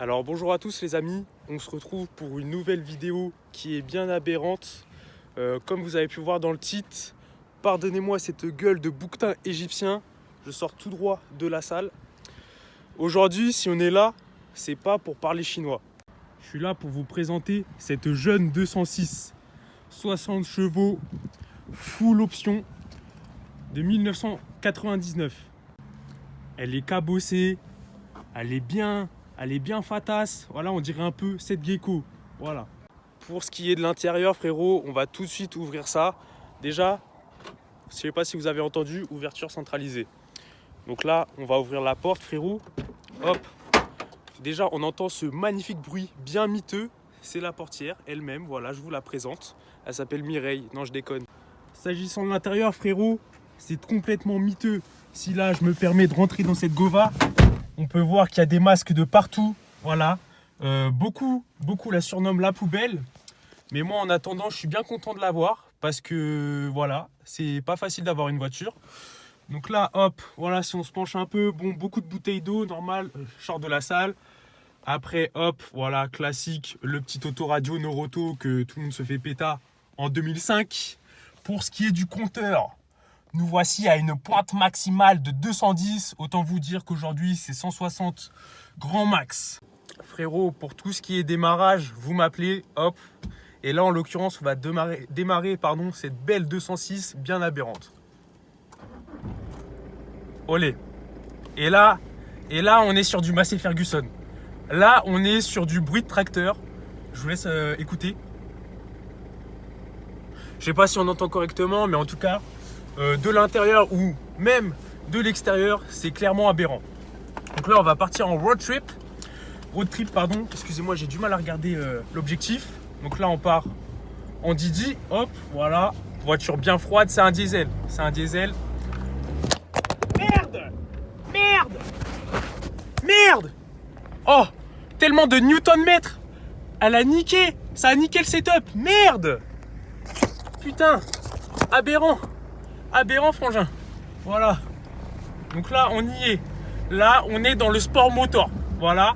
Alors bonjour à tous les amis, on se retrouve pour une nouvelle vidéo qui est bien aberrante. Comme vous avez pu voir dans le titre, pardonnez-moi cette gueule de bouquetin égyptien, je sors tout droit de la salle. Aujourd'hui, si on est là, c'est pas pour parler chinois. Je suis là pour vous présenter cette jeune 206, 60 chevaux, full option de 1999. Elle est cabossée, elle est bien fatasse. Voilà, on dirait un peu cette gecko. Voilà. Pour ce qui est de l'intérieur, frérot, on va tout de suite ouvrir ça. Déjà, je ne sais pas si vous avez entendu, ouverture centralisée. Donc là, on va ouvrir la porte, frérot. Hop. Déjà, on entend ce magnifique bruit bien miteux. C'est la portière elle-même. Voilà, je vous la présente. Elle s'appelle Mireille. Non, je déconne. S'agissant de l'intérieur, frérot, c'est complètement miteux. Si là, je me permets de rentrer dans cette Gova, on peut voir qu'il y a des masques de partout. Voilà. Beaucoup la surnomment la poubelle. Mais moi, en attendant, je suis bien content de l'avoir. Parce que, voilà, c'est pas facile d'avoir une voiture. Donc là, hop, voilà, si on se penche un peu, bon, beaucoup de bouteilles d'eau, normal, je sors de la salle. Après, hop, voilà, classique, le petit autoradio Noroto que tout le monde se fait péta en 2005. Pour ce qui est du compteur, nous voici à une pointe maximale de 210. Autant vous dire qu'aujourd'hui, c'est 160 grand max. Frérot, pour tout ce qui est démarrage, vous m'appelez, hop. Et là, en l'occurrence, on va démarrer cette belle 206 bien aberrante. Olé. Et là, on est sur du Massey Ferguson. Là, on est sur du bruit de tracteur. Je vous laisse écouter. Je sais pas si on entend correctement, mais en tout cas, de l'intérieur ou même de l'extérieur, c'est clairement aberrant. Donc là, on va partir en road trip. Excusez-moi, j'ai du mal à regarder l'objectif. Donc là, on part en Didi. Hop, voilà. Voiture bien froide, c'est un diesel. Merde. Oh, tellement de Newton-mètres. Elle a niqué. Ça a niqué le setup. Merde. Putain. Aberrant, frangin. Voilà. Donc là, on y est. Là, on est dans le sport motor. Voilà.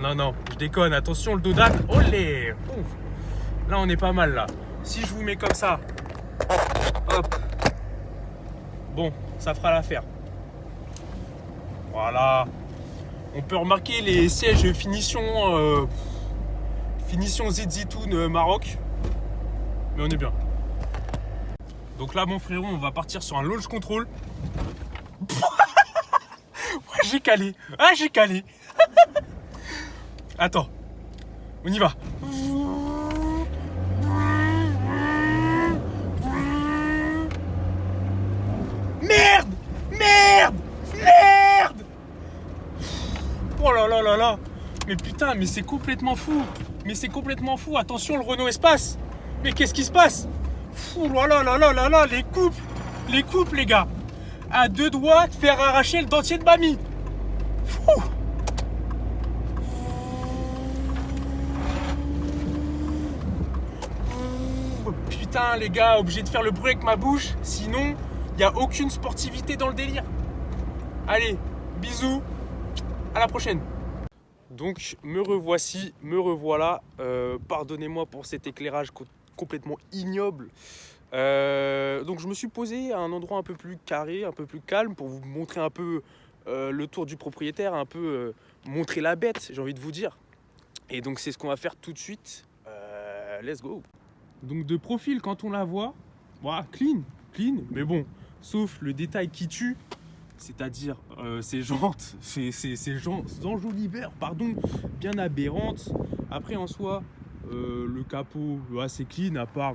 Non, je déconne. Attention, le dodac. Olé. Ouf. Là, on est pas mal, là. Si je vous mets comme ça. Hop. Bon, ça fera l'affaire. Voilà. On peut remarquer les sièges finition Zitoun Maroc. Mais on est bien. Donc là, mon frérot, on va partir sur un launch control. J'ai calé. Attends. On y va. Merde. Oh là. Mais putain, mais c'est complètement fou. Attention, le Renault Espace. Mais qu'est-ce qui se passe? Ouh là, les coupes, les gars. À deux doigts de faire arracher le dentier de mamie. Fou. Oh, putain, les gars, obligé de faire le bruit avec ma bouche. Sinon, il n'y a aucune sportivité dans le délire. Allez, bisous. À la prochaine. Donc, me revoilà. Pardonnez-moi pour cet éclairage complètement ignoble. Donc je me suis posé à un endroit un peu plus carré, un peu plus calme pour vous montrer un peu le tour du propriétaire, un peu montrer la bête, j'ai envie de vous dire. Et donc c'est ce qu'on va faire tout de suite. Let's go. Donc de profil, quand on la voit, voilà, clean, mais bon, sauf le détail qui tue, c'est-à-dire ces jantes, ces enjoliveurs, bien aberrantes. Après en soi, le capot assez clean, à part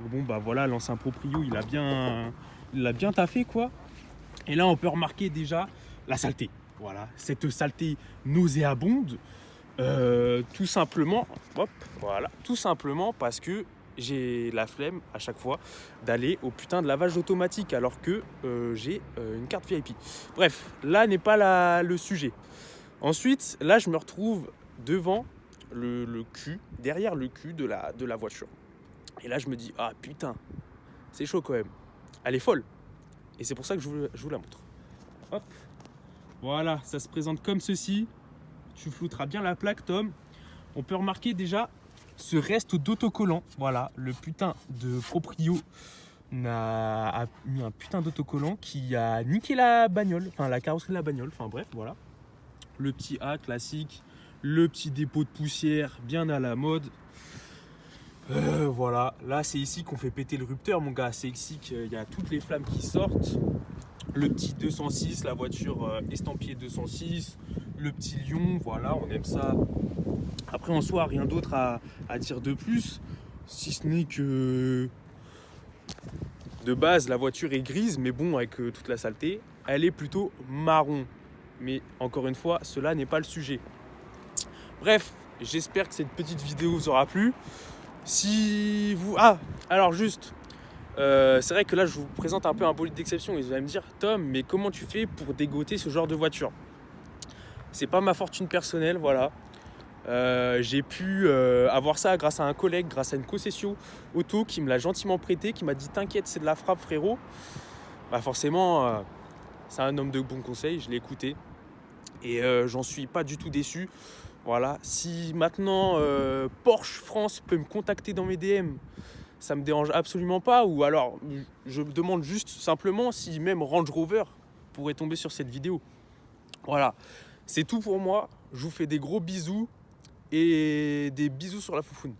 l'ancien proprio, il a bien taffé quoi. Et là on peut remarquer déjà la saleté. Voilà, cette saleté nauséabonde, tout simplement parce que j'ai la flemme à chaque fois d'aller au putain de lavage automatique alors que j'ai une carte VIP. Bref, là n'est pas le sujet. Ensuite, là je me retrouve devant le cul, derrière le cul de la voiture. Et là je me dis, ah putain, c'est chaud quand même. Elle est folle. Et c'est pour ça que je vous la montre. Hop. Voilà, ça se présente comme ceci. tu flouteras bien la plaque, Tom. On peut remarquer déjà ce reste d'autocollant. Voilà, le putain de proprio a mis un putain d'autocollant qui a niqué la bagnole, enfin la carrosserie de la bagnole, enfin bref, voilà. Le petit A classique, le petit dépôt de poussière bien à la mode. Voilà, là c'est ici qu'on fait péter le rupteur, mon gars. C'est ici qu'il y a toutes les flammes qui sortent. Le petit 206, la voiture estampillée 206, le petit lion, voilà, on aime ça. Après en soi, rien d'autre à dire de plus, si ce n'est que de base la voiture est grise, mais bon, avec toute la saleté, elle est plutôt marron. Mais encore une fois, cela n'est pas le sujet. Bref, j'espère que cette petite vidéo vous aura plu. Si vous... Ah, alors juste, c'est vrai que là je vous présente un peu un bolide d'exception et vous allez me dire, Tom, mais comment tu fais pour dégoter ce genre de voiture? C'est pas ma fortune personnelle, voilà. J'ai pu avoir ça grâce à un collègue, grâce à une concession auto qui me l'a gentiment prêté, qui m'a dit t'inquiète, c'est de la frappe, frérot. Bah forcément, c'est un homme de bon conseil, je l'ai écouté et j'en suis pas du tout déçu. Voilà, si maintenant Porsche France peut me contacter dans mes DM, ça me dérange absolument pas. Ou alors, je me demande juste simplement si même Range Rover pourrait tomber sur cette vidéo. Voilà, c'est tout pour moi. Je vous fais des gros bisous et des bisous sur la foufoune.